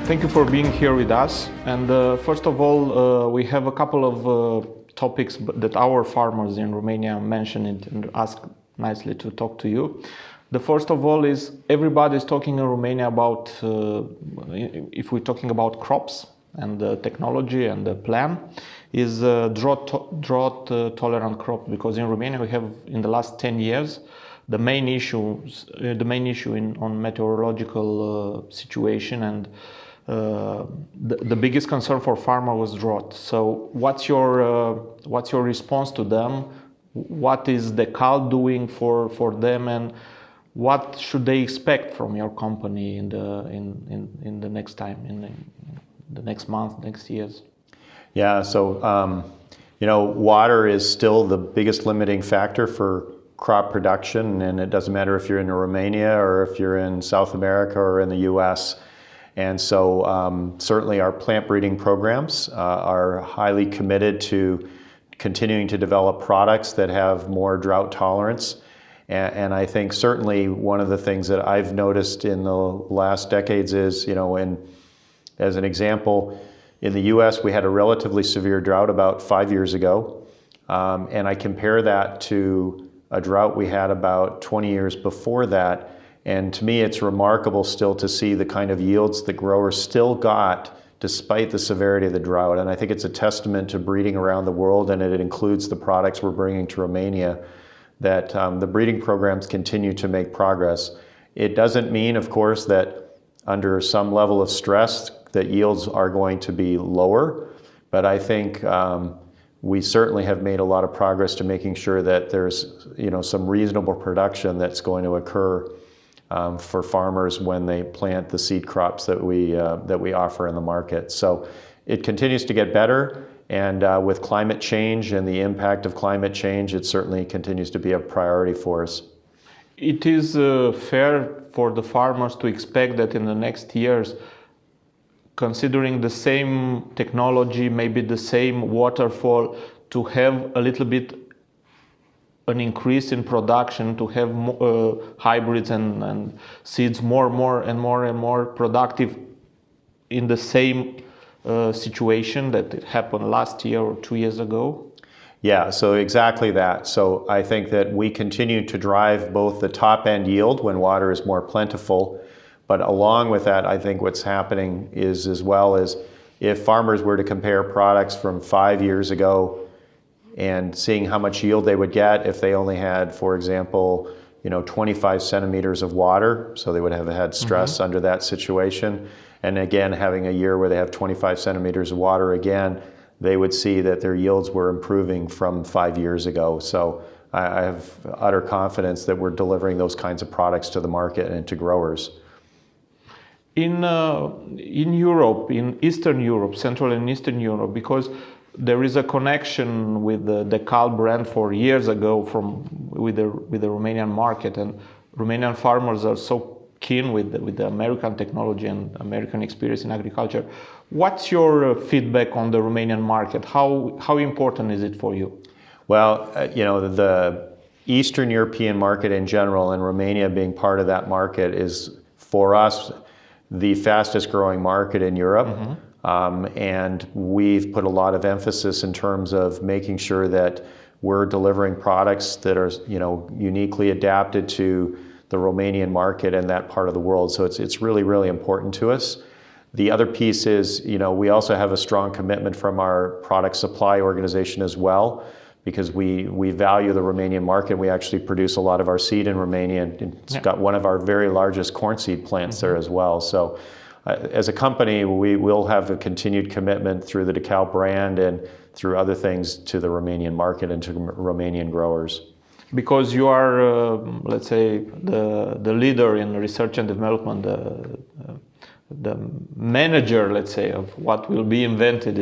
Thank you for being here with us. And first of all, we have a couple of topics that our farmers in Romania mentioned and asked nicely to talk to you. The first of all is everybody is talking in Romania about, if we're talking about crops and the technology and the plan, is drought tolerant crop, because in Romania we have in the last 10 years the main issue on meteorological situation, and the biggest concern for farmer was drought. So what's your response to them? What is DECAL doing for them, and what should they expect from your company in the next time, in the next month, next years? Yeah, so water is still the biggest limiting factor for crop production, and it doesn't matter if you're in Romania or if you're in South America or in the US. And so certainly our plant breeding programs are highly committed to continuing to develop products that have more drought tolerance. And I think certainly one of the things that I've noticed in the last decades is, as an example, in the US we had a relatively severe drought about 5 years ago. And I compare that to a drought we had about 20 years before that. And to me, it's remarkable still to see the kind of yields that growers still got despite the severity of the drought. And I think it's a testament to breeding around the world, and it includes the products we're bringing to Romania, that the breeding programs continue to make progress. It doesn't mean, of course, that under some level of stress that yields are going to be lower, but I think we certainly have made a lot of progress to making sure that there's some reasonable production that's going to occur for farmers when they plant the seed crops that we offer in the market. So it continues to get better, and with climate change and the impact of climate change, it certainly continues to be a priority for us. It is fair for the farmers to expect that in the next years, considering the same technology, maybe the same waterfall, to have a little bit an increase in production, to have hybrids and seeds more and more productive in the same situation that it happened last year or 2 years ago? Yeah, so exactly that. So I think that we continue to drive both the top end yield when water is more plentiful, but along with that, I think what's happening is, as well as if farmers were to compare products from 5 years ago and seeing how much yield they would get if they only had, for example, 25 centimeters of water, so they would have had stress under that situation, and again having a year where they have 25 centimeters of water again, they would see that their yields were improving from 5 years ago. So I have utter confidence that we're delivering those kinds of products to the market and to growers. In Europe, in Eastern Europe, Central and Eastern Europe, because there is a connection with the DECAL brand for years ago with the Romanian market, and Romanian farmers are so keen with the American technology and American experience in agriculture. What's your feedback on the Romanian market? How important is it for you? Well, the Eastern European market in general, and Romania being part of that market, is for us the fastest growing market in Europe. And we've put a lot of emphasis in terms of making sure that we're delivering products that are uniquely adapted to the Romanian market and that part of the world. So it's really, really important to us. The other piece is, we also have a strong commitment from our product supply organization as well, because we value the Romanian market. We actually produce a lot of our seed in Romania, and it's got one of our very largest corn seed plants there as well. So as a company, we will have a continued commitment through the DECAL brand and through other things to the Romanian market and to Romanian growers. Because you are, let's say, the leader in research and development, the manager, let's say, of what will be invented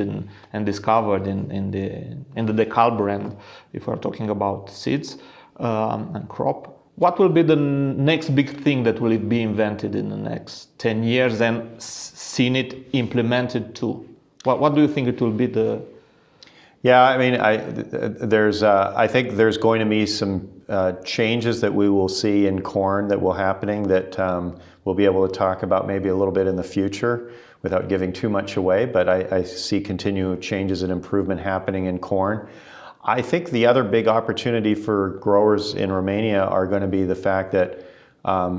and discovered in the DECAL brand, if we're talking about seeds and crop. What will be the next big thing that will be invented in the next 10 years and seen it implemented too? What do you think it will be the... Yeah, I mean, I think there's going to be some changes that we will see in corn that will happening that we'll be able to talk about maybe a little bit in the future. without giving too much away, but I see continued changes and improvement happening in corn. I think the other big opportunity for growers in Romania are going to be the fact that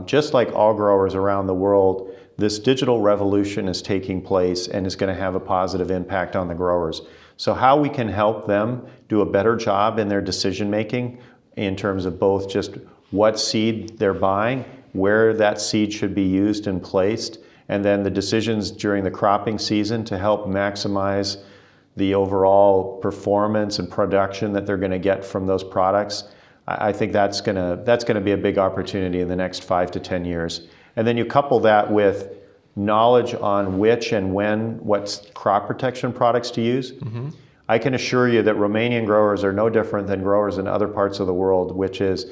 just like all growers around the world, this digital revolution is taking place and is going to have a positive impact on the growers. So how we can help them do a better job in their decision making in terms of both just what seed they're buying, where that seed should be used and placed, and then the decisions during the cropping season to help maximize the overall performance and production that they're going to get from those products. I think that's going to be a big opportunity in the next 5 to 10 years. And then you couple that with knowledge on which and when, what crop protection products to use. Mm-hmm. I can assure you that Romanian growers are no different than growers in other parts of the world, which is,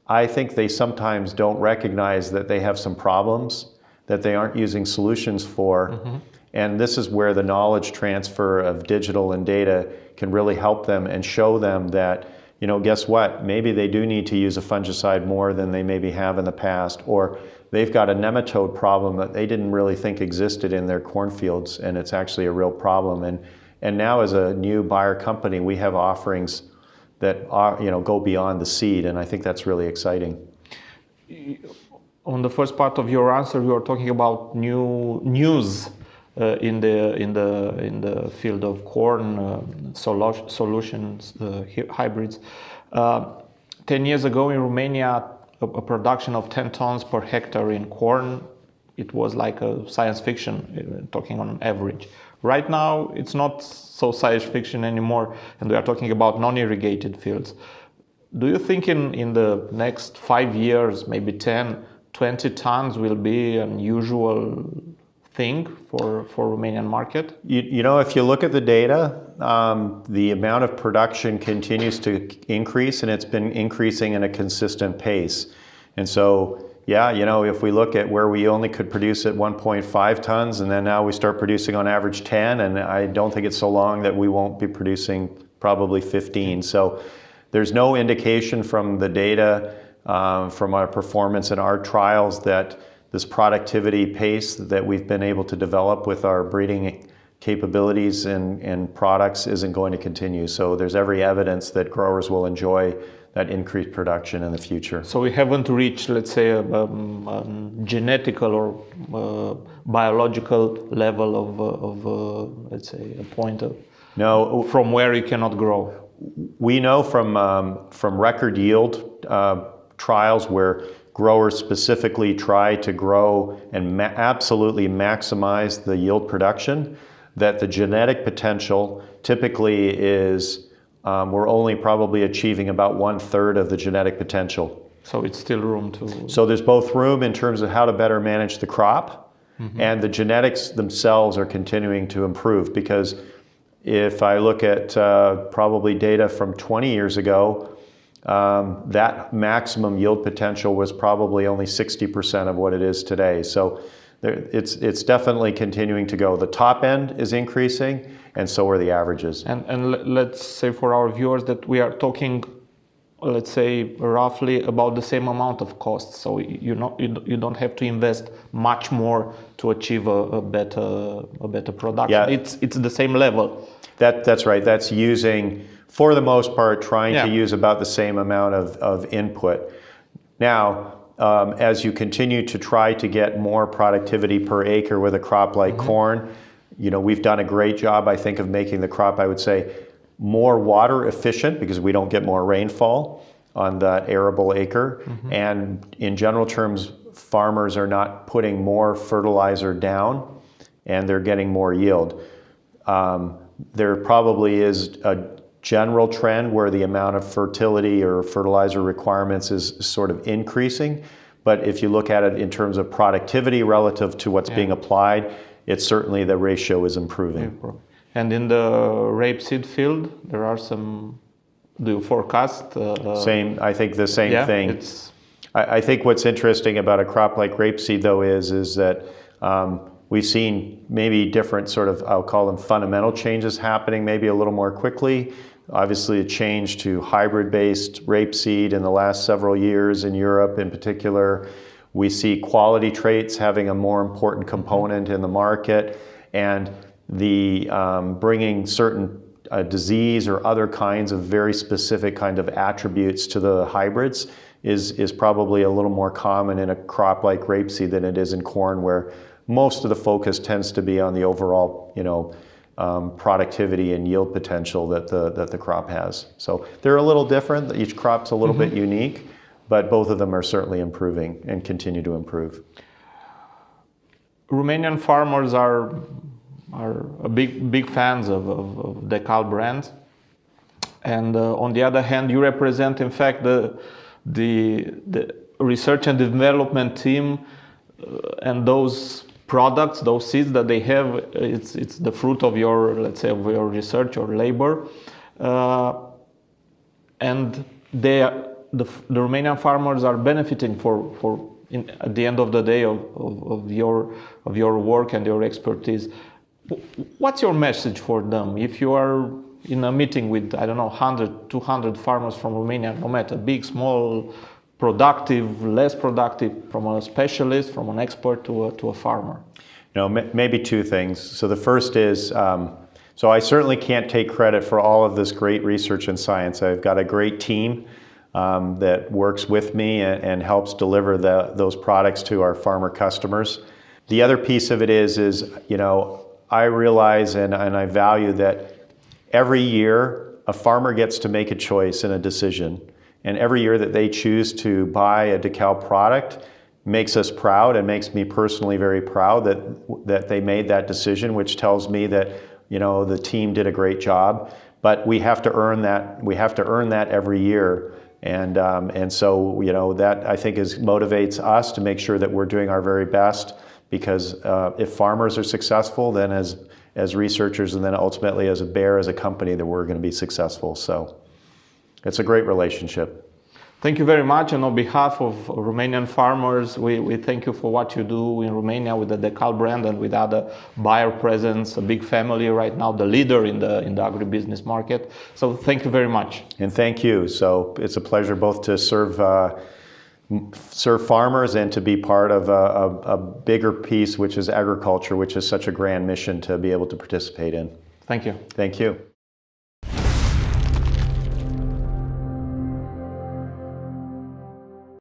I think they sometimes don't recognize that they have some problems that they aren't using solutions for. Mm-hmm. And this is where the knowledge transfer of digital and data can really help them and show them that, you know, guess what? Maybe they do need to use a fungicide more than they maybe have in the past, or they've got a nematode problem that they didn't really think existed in their cornfields, and it's actually a real problem. And now as a new buyer company, we have offerings that are, you know, go beyond the seed, and I think that's really exciting. On the first part of your answer, you were talking about news in the field of corn solutions, hybrids. 10 years ago in Romania, a production of 10 tons per hectare in corn, it was like a science fiction, talking on an average. Right now, it's not so science fiction anymore, and we are talking about non-irrigated fields. Do you think in the next 5 years, maybe 10, 20 tons will be an usual thing for Romanian market? You know, if you look at the data, the amount of production continues to increase, and it's been increasing in a consistent pace. And so, yeah, you know, if we look at where we only could produce at 1.5 tons, and then now we start producing on average 10, and I don't think it's so long that we won't be producing probably 15. So there's no indication from the data, from our performance in our trials, that this productivity pace that we've been able to develop with our breeding capabilities and products isn't going to continue. So there's every evidence that growers will enjoy that increased production in the future. So we haven't reached, let's say, a genetical or biological level of let's say, a point of from where it cannot grow. We know from record yield trials where growers specifically try to grow and absolutely maximize the yield production, that the genetic potential typically is, we're only probably achieving about 1/3 of the genetic potential. So it's still room to... So there's both room in terms of how to better manage the crop, mm-hmm. and the genetics themselves are continuing to improve, because if I look at probably data from 20 years ago, that maximum yield potential was probably only 60% of what it is today. So it's definitely continuing to go. The top end is increasing, and so are the averages. And let's say for our viewers that we are talking, let's say, roughly about the same amount of costs. So you don't have to invest much more to achieve a better production. Yeah. It's the same level. That's right. That's using, for the most part, trying to use about the same amount of input. Now, as you continue to try to get more productivity per acre with a crop like mm-hmm. corn, you know, we've done a great job, I think, of making the crop, I would say, more water efficient, because we don't get more rainfall on that arable acre. Mm-hmm. And in general terms, farmers are not putting more fertilizer down, and they're getting more yield. There probably is a general trend where the amount of fertility or fertilizer requirements is sort of increasing. But if you look at it in terms of productivity relative to what's being applied, it's certainly the ratio is improving. And in the rapeseed field, there are some, do you forecast? Same, I think the same thing. I think what's interesting about a crop like rapeseed, though, is that we've seen maybe different sort of, I'll call them fundamental changes happening maybe a little more quickly. Obviously, a change to hybrid-based rapeseed in the last several years in Europe in particular. We see quality traits having a more important component in the market. and the bringing certain disease or other kinds of very specific kind of attributes to the hybrids is probably a little more common in a crop like rapeseed than it is in corn, where most of the focus tends to be on the overall, productivity and yield potential that the crop has. So they're a little different. Each crop's a little bit unique, but both of them are certainly improving and continue to improve. Romanian farmers are big fans of DECAL brands, and on the other hand, you represent, in fact, the research and development team, and those products, those seeds that they have, it's the fruit of your, let's say, of your research or labor, and the Romanian farmers are benefiting at the end of the day of your work and your expertise. What's your message for them if you are in a meeting with, I don't know, 100, 200 farmers from Romania, no matter big, small, productive, less productive, from a specialist, from an expert to a farmer? Maybe two things. So the first is, so I certainly can't take credit for all of this great research and science. I've got a great team that works with me and helps deliver those products to our farmer customers. The other piece of it is I realize and I value that every year a farmer gets to make a choice and a decision. And every year that they choose to buy a DECAL product makes us proud and makes me personally very proud that they made that decision, which tells me that the team did a great job. But we have to earn that. We have to earn that every year. And so that I think motivates us to make sure that we're doing our very best, because if farmers are successful, then as researchers and then ultimately as a Bayer, as a company, that we're going to be successful. So it's a great relationship. Thank you very much, and on behalf of Romanian farmers, we thank you for what you do in Romania with the DECAL brand and with other Bayer presence, a big family right now, the leader in the agribusiness market. So thank you very much. And thank you. So it's a pleasure both to serve farmers and to be part of a bigger piece, which is agriculture, which is such a grand mission to be able to participate in. Thank you. Thank you.